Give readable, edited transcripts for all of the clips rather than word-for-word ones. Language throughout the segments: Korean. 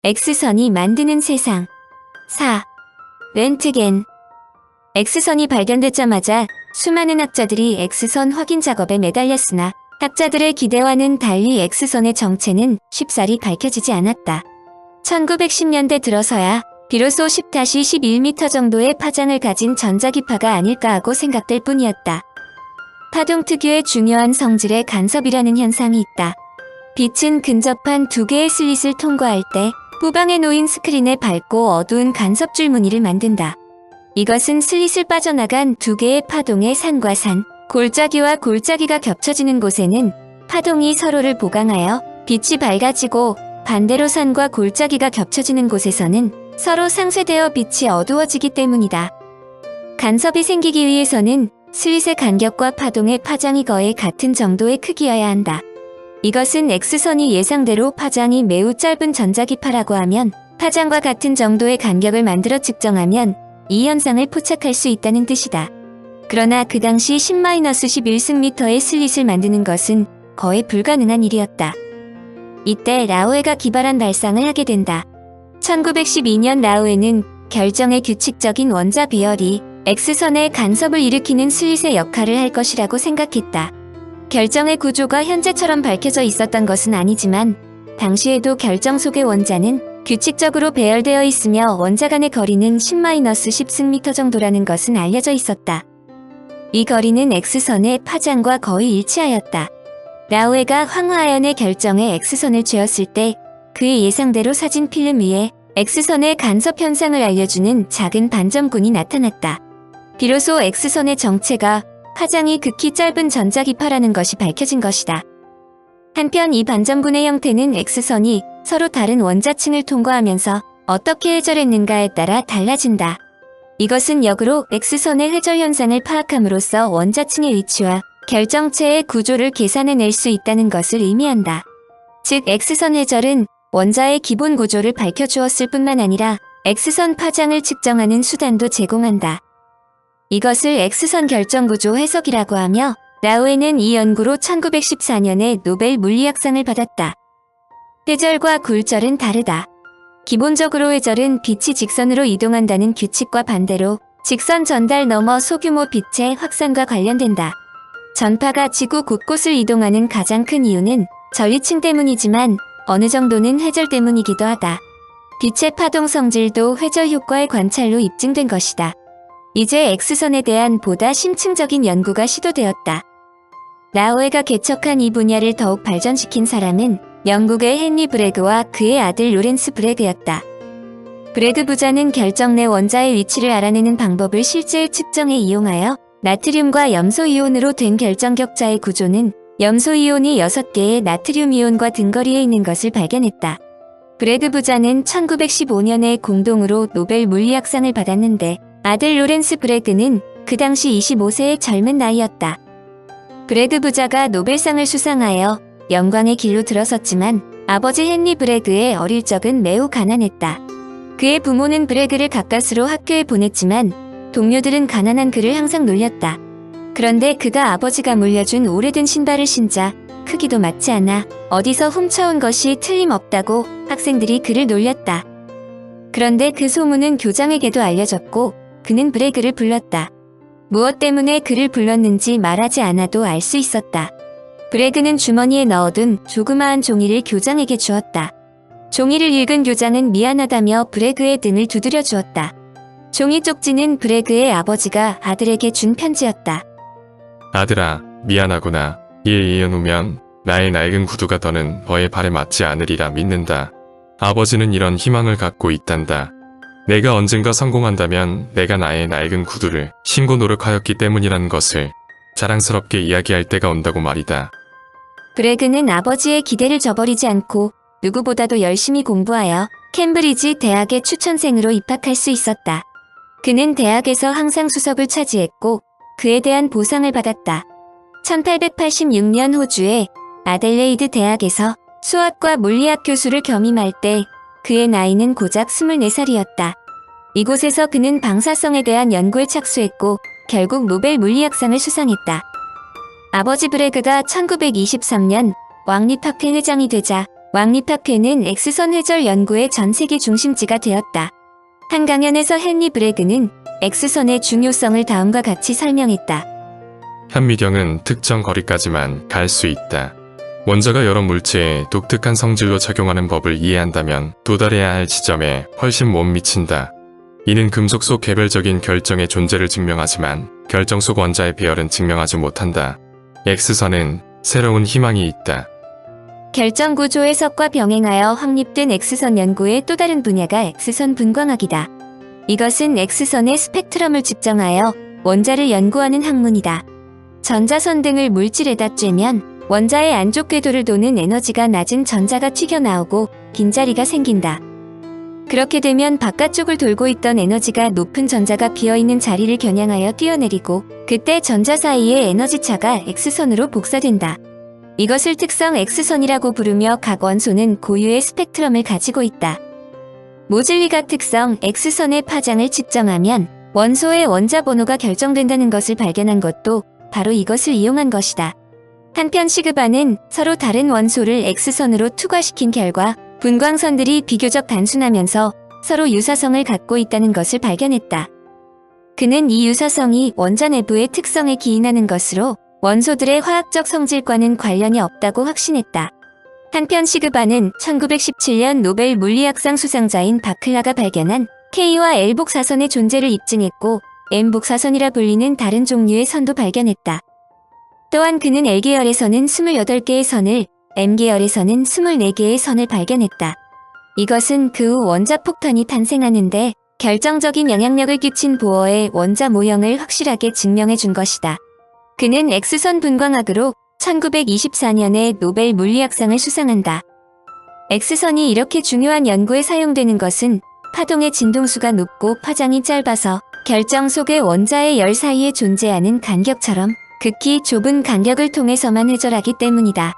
X선이 만드는 세상. 4. 렌트겐. X선이 발견되자마자 수많은 학자들이 X선 확인 작업에 매달렸으나 학자들의 기대와는 달리 X선의 정체는 쉽사리 밝혀지지 않았다. 1910년대 들어서야 비로소 10-11m 정도의 파장을 가진 전자기파가 아닐까 하고 생각될 뿐이었다. 파동 특유의 중요한 성질의 간섭이라는 현상이 있다. 빛은 근접한 두 개의 슬릿을 통과할 때 후방에 놓인 스크린에 밝고 어두운 간섭줄 무늬를 만든다. 이것은 슬릿을 빠져나간 두 개의 파동의 산과 산, 골짜기와 골짜기가 겹쳐지는 곳에는 파동이 서로를 보강하여 빛이 밝아지고, 반대로 산과 골짜기가 겹쳐지는 곳에서는 서로 상쇄되어 빛이 어두워지기 때문이다. 간섭이 생기기 위해서는 슬릿의 간격과 파동의 파장이 거의 같은 정도의 크기여야 한다. 이것은 X선이 예상대로 파장이 매우 짧은 전자기파라고 하면 파장과 같은 정도의 간격을 만들어 측정하면 이 현상을 포착할 수 있다는 뜻이다. 그러나 그 당시 10-11승미터의 슬릿을 만드는 것은 거의 불가능한 일이었다. 이때 라우에가 기발한 발상을 하게 된다. 1912년 라우에는 결정의 규칙적인 원자 배열이 X선의 간섭을 일으키는 슬릿의 역할을 할 것이라고 생각했다. 결정의 구조가 현재처럼 밝혀져 있었던 것은 아니지만 당시에도 결정 속의 원자는 규칙적으로 배열되어 있으며 원자 간의 거리는 10-10승미터 정도라는 것은 알려져 있었다. 이 거리는 X선의 파장과 거의 일치하였다. 라우에가 황화아연의 결정에 X선을 쬐었을 때 그의 예상대로 사진 필름 위에 X선의 간섭 현상을 알려주는 작은 반점군이 나타났다. 비로소 X선의 정체가 파장이 극히 짧은 전자기파라는 것이 밝혀진 것이다. 한편 이 반점군의 형태는 X선이 서로 다른 원자층을 통과하면서 어떻게 회절했는가에 따라 달라진다. 이것은 역으로 X선의 회절 현상을 파악함으로써 원자층의 위치와 결정체의 구조를 계산해낼 수 있다는 것을 의미한다. 즉 X선 회절은 원자의 기본 구조를 밝혀주었을 뿐만 아니라 X선 파장을 측정하는 수단도 제공한다. 이것을 X선 결정구조 해석이라고 하며 라우에는 이 연구로 1914년에 노벨 물리학상을 받았다. 회절과 굴절은 다르다. 기본적으로 회절은 빛이 직선으로 이동한다는 규칙과 반대로 직선 전달 너머 소규모 빛의 확산과 관련된다. 전파가 지구 곳곳을 이동하는 가장 큰 이유는 전리층 때문이지만 어느 정도는 회절 때문이기도 하다. 빛의 파동 성질도 회절 효과의 관찰로 입증된 것이다. 이제 X선에 대한 보다 심층적인 연구가 시도되었다. 라우에가 개척한 이 분야를 더욱 발전시킨 사람은 영국의 헨리 브래그와 그의 아들 로렌스 브래그였다. 브래그 부자는 결정 내 원자의 위치를 알아내는 방법을 실제 측정에 이용하여 나트륨과 염소이온으로 된 결정격자의 구조는 염소이온이 6개의 나트륨이온과 등거리에 있는 것을 발견했다. 브래그 부자는 1915년에 공동으로 노벨 물리학상을 받았는데 아들 로렌스 브래그는 그 당시 25세의 젊은 나이였다. 브래그 부자가 노벨상을 수상하여 영광의 길로 들어섰지만 아버지 헨리 브래그의 어릴 적은 매우 가난했다. 그의 부모는 브래그를 가까스로 학교에 보냈지만 동료들은 가난한 그를 항상 놀렸다. 그런데 그가 아버지가 물려준 오래된 신발을 신자 크기도 맞지 않아 어디서 훔쳐온 것이 틀림없다고 학생들이 그를 놀렸다. 그런데 그 소문은 교장에게도 알려졌고 그는 브래그를 불렀다. 무엇 때문에 그를 불렀는지 말하지 않아도 알 수 있었다. 브래그는 주머니에 넣어둔 조그마한 종이를 교장에게 주었다. 종이를 읽은 교장은 미안하다며 브래그의 등을 두드려 주었다. 종이 쪽지는 브래그의 아버지가 아들에게 준 편지였다. 아들아, 미안하구나. 이에 이어놓으면 나의 낡은 구두가 더는 너의 발에 맞지 않으리라 믿는다. 아버지는 이런 희망을 갖고 있단다. 내가 언젠가 성공한다면 내가 나의 낡은 구두를 신고 노력하였기 때문이라는 것을 자랑스럽게 이야기할 때가 온다고 말이다. 브래그는 아버지의 기대를 저버리지 않고 누구보다도 열심히 공부하여 캠브리지 대학의 추천생으로 입학할 수 있었다. 그는 대학에서 항상 수석을 차지했고 그에 대한 보상을 받았다. 1886년 호주의 아델레이드 대학에서 수학과 물리학 교수를 겸임할 때 그의 나이는 고작 24살이었다. 이곳에서 그는 방사성에 대한 연구에 착수했고 결국 노벨 물리학상을 수상했다. 아버지 브래그가 1923년 왕립학회 회장이 되자 왕립학회는 X선 회절 연구의 전 세계 중심지가 되었다. 한 강연에서 헨리 브래그는 X선의 중요성을 다음과 같이 설명했다. 현미경은 특정 거리까지만 갈 수 있다. 원자가 여러 물체에 독특한 성질로 작용하는 법을 이해한다면 도달해야 할 지점에 훨씬 못 미친다. 이는 금속 속 개별적인 결정의 존재를 증명하지만 결정 속 원자의 배열은 증명하지 못한다. X선은 새로운 희망이 있다. 결정 구조 해석과 병행하여 확립된 X선 연구의 또 다른 분야가 X선 분광학이다. 이것은 X선의 스펙트럼을 측정하여 원자를 연구하는 학문이다. 전자선 등을 물질에다 쬐면 원자의 안쪽 궤도를 도는 에너지가 낮은 전자가 튀겨나오고 빈자리가 생긴다. 그렇게 되면 바깥쪽을 돌고 있던 에너지가 높은 전자가 비어있는 자리를 겨냥하여 뛰어내리고 그때 전자 사이의 에너지 차가 X선으로 복사된다. 이것을 특성 X선이라고 부르며 각 원소는 고유의 스펙트럼을 가지고 있다. 모질리각 특성 X선의 파장을 측정하면 원소의 원자 번호가 결정된다는 것을 발견한 것도 바로 이것을 이용한 것이다. 한편 시그바는 서로 다른 원소를 X선으로 투과시킨 결과 분광선들이 비교적 단순하면서 서로 유사성을 갖고 있다는 것을 발견했다. 그는 이 유사성이 원자 내부의 특성에 기인하는 것으로 원소들의 화학적 성질과는 관련이 없다고 확신했다. 한편 시그바는 1917년 노벨 물리학상 수상자인 바클라가 발견한 K와 L 복사선의 존재를 입증했고 M 복사선이라 불리는 다른 종류의 선도 발견했다. 또한 그는 L계열에서는 28개의 선을, M계열에서는 24개의 선을 발견했다. 이것은 그 후 원자 폭탄이 탄생하는데 결정적인 영향력을 끼친 보어의 원자 모형을 확실하게 증명해 준 것이다. 그는 X선 분광학으로 1924년에 노벨 물리학상을 수상한다. X선이 이렇게 중요한 연구에 사용되는 것은 파동의 진동수가 높고 파장이 짧아서 결정 속의 원자의 열 사이에 존재하는 간격처럼 극히 좁은 간격을 통해서만 회절하기 때문이다.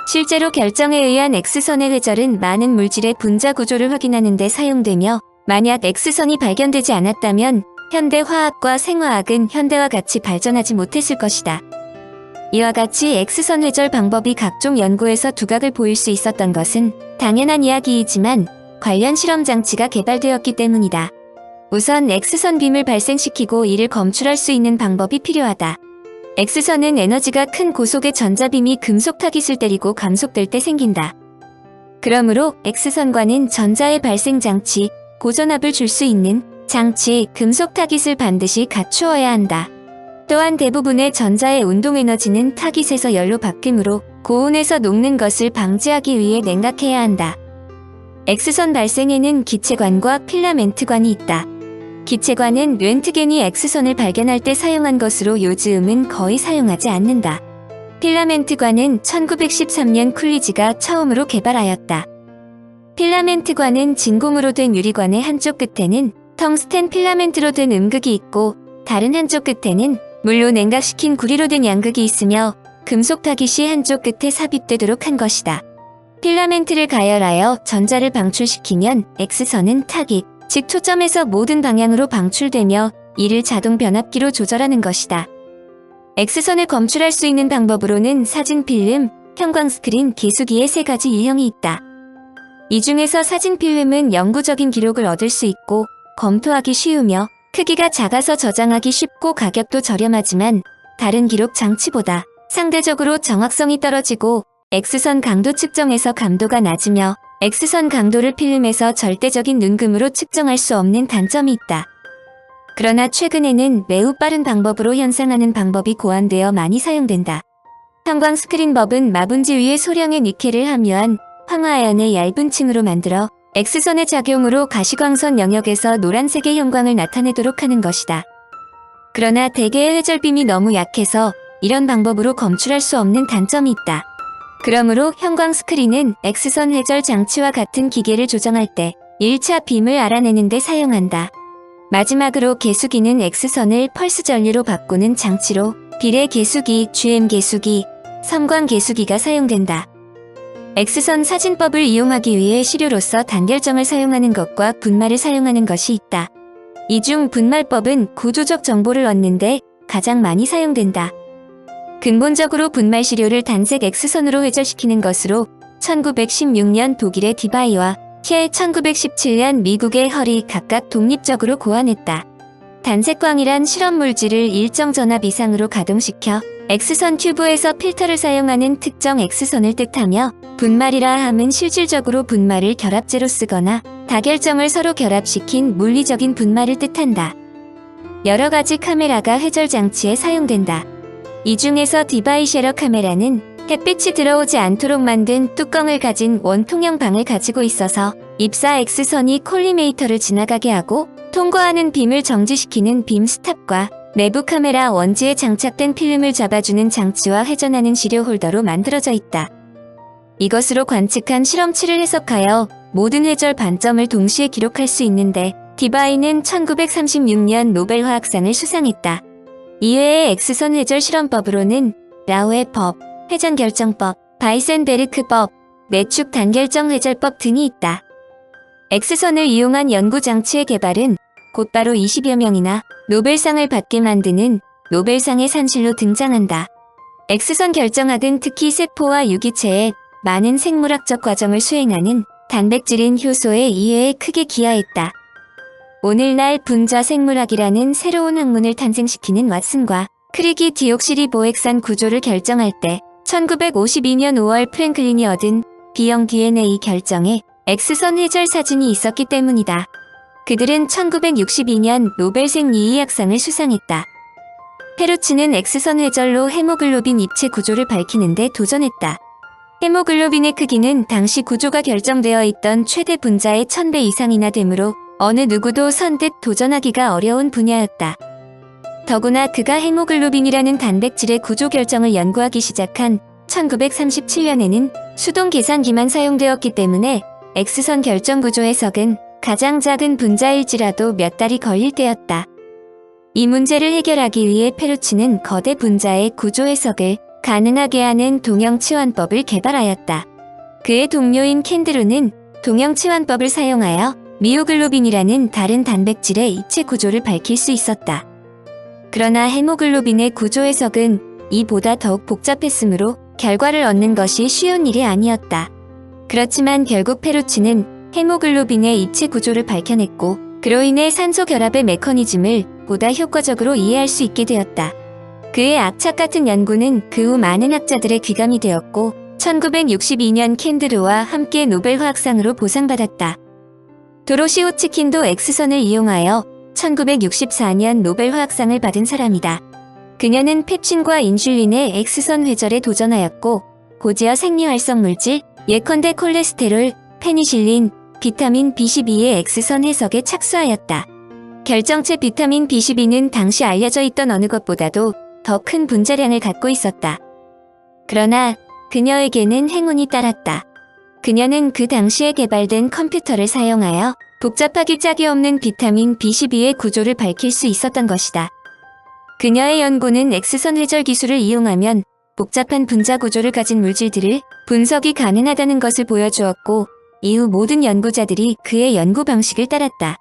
실제로 결정에 의한 X선의 회절은 많은 물질의 분자 구조를 확인하는 데 사용되며 만약 X선이 발견되지 않았다면 현대 화학과 생화학은 현대와 같이 발전하지 못했을 것이다. 이와 같이 X선 회절 방법이 각종 연구에서 두각을 보일 수 있었던 것은 당연한 이야기이지만 관련 실험 장치가 개발되었기 때문이다. 우선 X선 빔을 발생시키고 이를 검출할 수 있는 방법이 필요하다. X선은 에너지가 큰 고속의 전자빔이 금속 타깃을 때리고 감속될 때 생긴다. 그러므로 X선과는 전자의 발생 장치, 고전압을 줄 수 있는 장치, 금속 타깃을 반드시 갖추어야 한다. 또한 대부분의 전자의 운동 에너지는 타깃에서 열로 바뀌므로 고온에서 녹는 것을 방지하기 위해 냉각해야 한다. X선 발생에는 기체관과 필라멘트관이 있다. 기체관은 렌트겐이 X선을 발견할 때 사용한 것으로 요즘은 거의 사용하지 않는다. 필라멘트관은 1913년 쿨리지가 처음으로 개발하였다. 필라멘트관은 진공으로 된 유리관의 한쪽 끝에는 텅스텐 필라멘트로 된 음극이 있고 다른 한쪽 끝에는 물로 냉각시킨 구리로 된 양극이 있으며 금속 타깃이 한쪽 끝에 삽입되도록 한 것이다. 필라멘트를 가열하여 전자를 방출시키면 X선은 타깃, 즉 초점에서 모든 방향으로 방출되며 이를 자동 변압기로 조절하는 것이다. X선을 검출할 수 있는 방법으로는 사진 필름, 형광 스크린, 계수기의 세 가지 유형이 있다. 이 중에서 사진 필름은 영구적인 기록을 얻을 수 있고 검토하기 쉬우며 크기가 작아서 저장하기 쉽고 가격도 저렴하지만 다른 기록 장치보다 상대적으로 정확성이 떨어지고 X선 강도 측정에서 감도가 낮으며 X선 강도를 필름에서 절대적인 눈금으로 측정할 수 없는 단점이 있다. 그러나 최근에는 매우 빠른 방법으로 현상하는 방법이 고안되어 많이 사용된다. 형광 스크린법은 마분지 위에 소량의 니켈을 함유한 황화아연의 얇은 층으로 만들어 X선의 작용으로 가시광선 영역에서 노란색의 형광을 나타내도록 하는 것이다. 그러나 대개의 회절빔이 너무 약해서 이런 방법으로 검출할 수 없는 단점이 있다. 그러므로 형광 스크린은 X선 회절 장치와 같은 기계를 조정할 때 1차 빔을 알아내는 데 사용한다. 마지막으로 계수기는 X선을 펄스 전류로 바꾸는 장치로 비례 계수기, GM 계수기, 섬광 계수기가 사용된다. X선 사진법을 이용하기 위해 시료로서 단결정을 사용하는 것과 분말을 사용하는 것이 있다. 이 중 분말법은 구조적 정보를 얻는데 가장 많이 사용된다. 근본적으로 분말 시료를 단색 X선으로 회절시키는 것으로 1916년 독일의 디바이와 힐 1917년 미국의 헐이 각각 독립적으로 고안했다. 단색광이란 실험 물질을 일정 전압 이상으로 가동시켜 X선 튜브에서 필터를 사용하는 특정 X선을 뜻하며, 분말이라 함은 실질적으로 분말을 결합제로 쓰거나 다결정을 서로 결합시킨 물리적인 분말을 뜻한다. 여러 가지 카메라가 회절 장치에 사용된다. 이 중에서 디바이쉐러 카메라는 햇빛이 들어오지 않도록 만든 뚜껑을 가진 원통형 방을 가지고 있어서 입사 X선이 콜리메이터를 지나가게 하고 통과하는 빔을 정지시키는 빔 스탑과 내부 카메라 원지에 장착된 필름을 잡아주는 장치와 회전하는 시료 홀더로 만들어져 있다. 이것으로 관측한 실험치를 해석하여 모든 회절 반점을 동시에 기록할 수 있는데, 디바이는 1936년 노벨 화학상을 수상했다. 이외에 X선 회절 실험법으로는 라우의 법, 회전결정법, 바이센베르크법, 내축 단결정 회절법 등이 있다. X선을 이용한 연구장치의 개발은 곧바로 20여 명이나 노벨상을 받게 만드는 노벨상의 산실로 등장한다. X선 결정학은 특히 세포와 유기체의 많은 생물학적 과정을 수행하는 단백질인 효소의 이해에 크게 기여했다. 오늘날 분자 생물학이라는 새로운 학문을 탄생시키는 왓슨과 크릭이 디옥시리보핵산 구조를 결정할 때 1952년 5월 프랭클린이 얻은 B형 DNA 결정에 X선 회절 사진이 있었기 때문이다. 그들은 1962년 노벨 생리의학상을 수상했다. 페루치는 X선 회절로 헤모글로빈 입체 구조를 밝히는 데 도전했다. 헤모글로빈의 크기는 당시 구조가 결정되어 있던 최대 분자의 1000배 이상이나 되므로 어느 누구도 선뜻 도전하기가 어려운 분야였다. 더구나 그가 헤모글로빈이라는 단백질의 구조 결정을 연구하기 시작한 1937년에는 수동 계산기만 사용되었기 때문에 X선 결정 구조 해석은 가장 작은 분자일지라도 몇 달이 걸릴 때였다. 이 문제를 해결하기 위해 페루치는 거대 분자의 구조 해석을 가능하게 하는 동형치환법을 개발하였다. 그의 동료인 캔드루는 동형치환법을 사용하여 미오글로빈이라는 다른 단백질의 입체 구조를 밝힐 수 있었다. 그러나 헤모글로빈의 구조 해석은 이보다 더욱 복잡했으므로 결과를 얻는 것이 쉬운 일이 아니었다. 그렇지만 결국 페루치는 헤모글로빈의 입체 구조를 밝혀냈고, 그로 인해 산소 결합의 메커니즘을 보다 효과적으로 이해할 수 있게 되었다. 그의 악착 같은 연구는 그 후 많은 학자들의 귀감이 되었고 1962년 캔드루와 함께 노벨 화학상으로 보상받았다. 도로시 호치킨도 X선을 이용하여 1964년 노벨 화학상을 받은 사람이다. 그녀는 펩신과 인슐린의 X선 회절에 도전하였고, 고지혈 생리활성 물질, 예컨대 콜레스테롤, 페니실린, 비타민 B12의 X선 해석에 착수하였다. 결정체 비타민 B12는 당시 알려져 있던 어느 것보다도 더 큰 분자량을 갖고 있었다. 그러나 그녀에게는 행운이 따랐다. 그녀는 그 당시에 개발된 컴퓨터를 사용하여 복잡하기 짝이 없는 비타민 B12의 구조를 밝힐 수 있었던 것이다. 그녀의 연구는 X선 회절 기술을 이용하면 복잡한 분자 구조를 가진 물질들을 분석이 가능하다는 것을 보여주었고, 이후 모든 연구자들이 그의 연구 방식을 따랐다.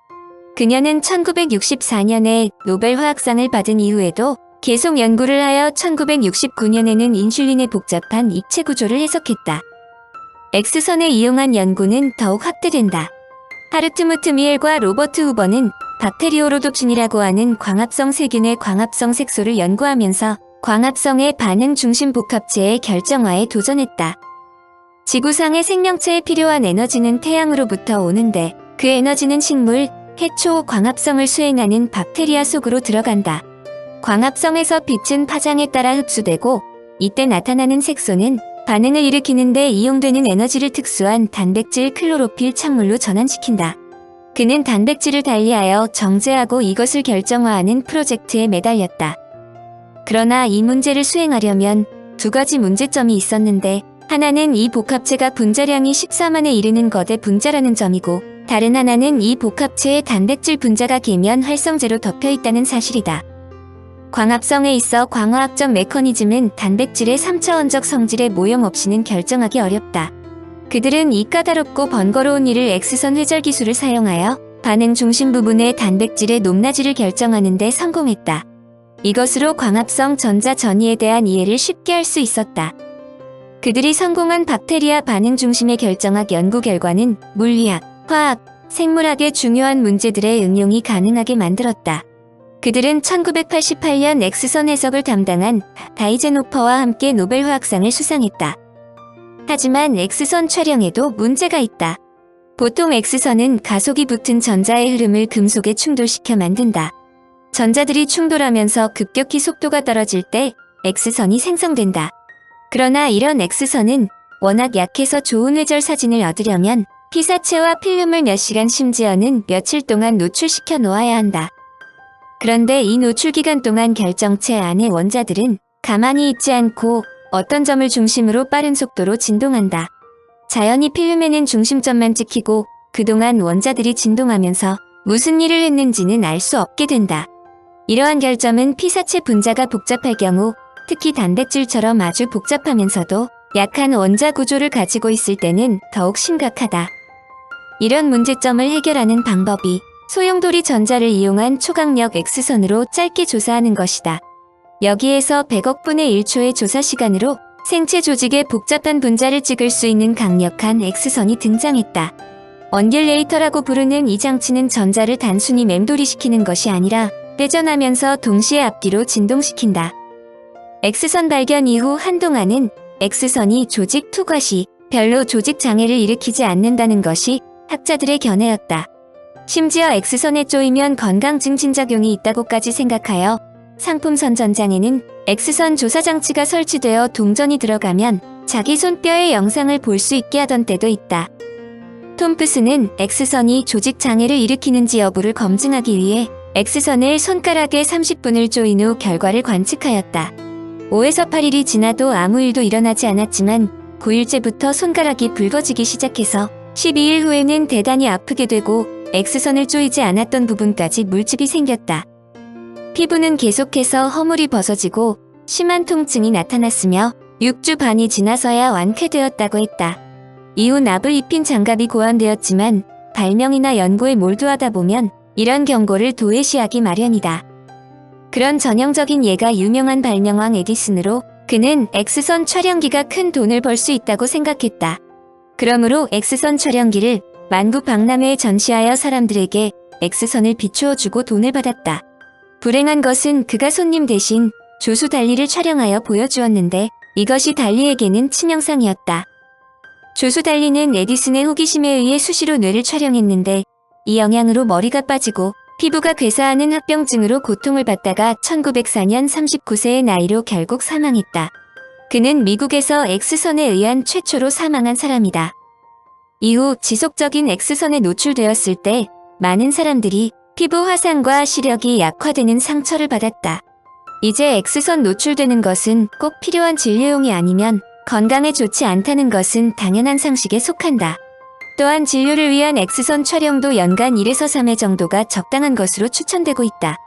그녀는 1964년에 노벨 화학상을 받은 이후에도 계속 연구를 하여 1969년에는 인슐린의 복잡한 입체 구조를 해석했다. X선을 이용한 연구는 더욱 확대된다. 하르트무트 미엘과 로버트 후버는 박테리오로독신이라고 하는 광합성 세균의 광합성 색소를 연구하면서 광합성의 반응 중심 복합체의 결정화에 도전했다. 지구상의 생명체에 필요한 에너지는 태양으로부터 오는데, 그 에너지는 식물, 해초, 광합성을 수행하는 박테리아 속으로 들어간다. 광합성에서 빛은 파장에 따라 흡수되고, 이때 나타나는 색소는 반응을 일으키는 데 이용되는 에너지를 특수한 단백질 클로로필 착물로 전환시킨다. 그는 단백질을 달리하여 정제하고 이것을 결정화하는 프로젝트에 매달렸다. 그러나 이 문제를 수행하려면 두 가지 문제점이 있었는데, 하나는 이 복합체가 분자량이 14만에 이르는 거대 분자라는 점이고, 다른 하나는 이 복합체의 단백질 분자가 계면 활성제로 덮여 있다는 사실이다. 광합성에 있어 광화학적 메커니즘은 단백질의 3차원적 성질의 모형 없이는 결정하기 어렵다. 그들은 이 까다롭고 번거로운 일을 X선 회절 기술을 사용하여 반응 중심 부분의 단백질의 높낮이를 결정하는 데 성공했다. 이것으로 광합성 전자 전이에 대한 이해를 쉽게 할 수 있었다. 그들이 성공한 박테리아 반응 중심의 결정학 연구 결과는 물리학, 화학, 생물학의 중요한 문제들의 응용이 가능하게 만들었다. 그들은 1988년 X선 해석을 담당한 다이젠호퍼와 함께 노벨 화학상을 수상했다. 하지만 X선 촬영에도 문제가 있다. 보통 X선은 가속이 붙은 전자의 흐름을 금속에 충돌시켜 만든다. 전자들이 충돌하면서 급격히 속도가 떨어질 때 X선이 생성된다. 그러나 이런 X선은 워낙 약해서 좋은 회절 사진을 얻으려면 피사체와 필름을 몇 시간 심지어는 며칠 동안 노출시켜 놓아야 한다. 그런데 이 노출 기간 동안 결정체 안의 원자들은 가만히 있지 않고 어떤 점을 중심으로 빠른 속도로 진동한다. 자연히 필름에는 중심점만 찍히고 그동안 원자들이 진동하면서 무슨 일을 했는지는 알 수 없게 된다. 이러한 결점은 피사체 분자가 복잡할 경우, 특히 단백질처럼 아주 복잡하면서도 약한 원자 구조를 가지고 있을 때는 더욱 심각하다. 이런 문제점을 해결하는 방법이 소용돌이 전자를 이용한 초강력 X선으로 짧게 조사하는 것이다. 여기에서 100억 분의 1초의 조사 시간으로 생체 조직의 복잡한 분자를 찍을 수 있는 강력한 X선이 등장했다. 언듈레이터라고 부르는 이 장치는 전자를 단순히 맴돌이시키는 것이 아니라 회전하면서 동시에 앞뒤로 진동시킨다. X선 발견 이후 한동안은 X선이 조직 투과 시 별로 조직 장애를 일으키지 않는다는 것이 학자들의 견해였다. 심지어 X선에 쪼이면 건강 증진작용이 있다고까지 생각하여 상품 선전장에는 X선 조사 장치가 설치되어 동전이 들어가면 자기 손뼈의 영상을 볼 수 있게 하던 때도 있다. 톰프슨은 X선이 조직 장애를 일으키는지 여부를 검증하기 위해 X선을 손가락에 30분을 조인 후 결과를 관측하였다. 5에서 8일이 지나도 아무 일도 일어나지 않았지만 9일째부터 손가락이 붉어지기 시작해서 12일 후에는 대단히 아프게 되고 X선을 조이지 않았던 부분까지 물집이 생겼다. 피부는 계속해서 허물이 벗어지고 심한 통증이 나타났으며 6주 반이 지나서야 완쾌되었다고 했다. 이후 납을 입힌 장갑이 고안되었지만 발명이나 연구에 몰두하다 보면 이런 경고를 도외시하기 마련이다. 그런 전형적인 예가 유명한 발명왕 에디슨으로 그는 X선 촬영기가 큰 돈을 벌 수 있다고 생각했다. 그러므로 X선 촬영기를 만구박람회에 전시하여 사람들에게 X선을 비추어주고 돈을 받았다. 불행한 것은 그가 손님 대신 조수 달리를 촬영하여 보여주었는데 이것이 달리에게는 치명상이었다. 조수 달리는 에디슨의 호기심에 의해 수시로 뇌를 촬영했는데 이 영향으로 머리가 빠지고 피부가 괴사하는 합병증으로 고통을 받다가 1904년 39세의 나이로 결국 사망했다. 그는 미국에서 X선에 의한 최초로 사망한 사람이다. 이후 지속적인 X선에 노출되었을 때 많은 사람들이 피부 화상과 시력이 약화되는 상처를 받았다. 이제 X선 노출되는 것은 꼭 필요한 진료용이 아니면 건강에 좋지 않다는 것은 당연한 상식에 속한다. 또한 진료를 위한 X선 촬영도 연간 1에서 3회 정도가 적당한 것으로 추천되고 있다.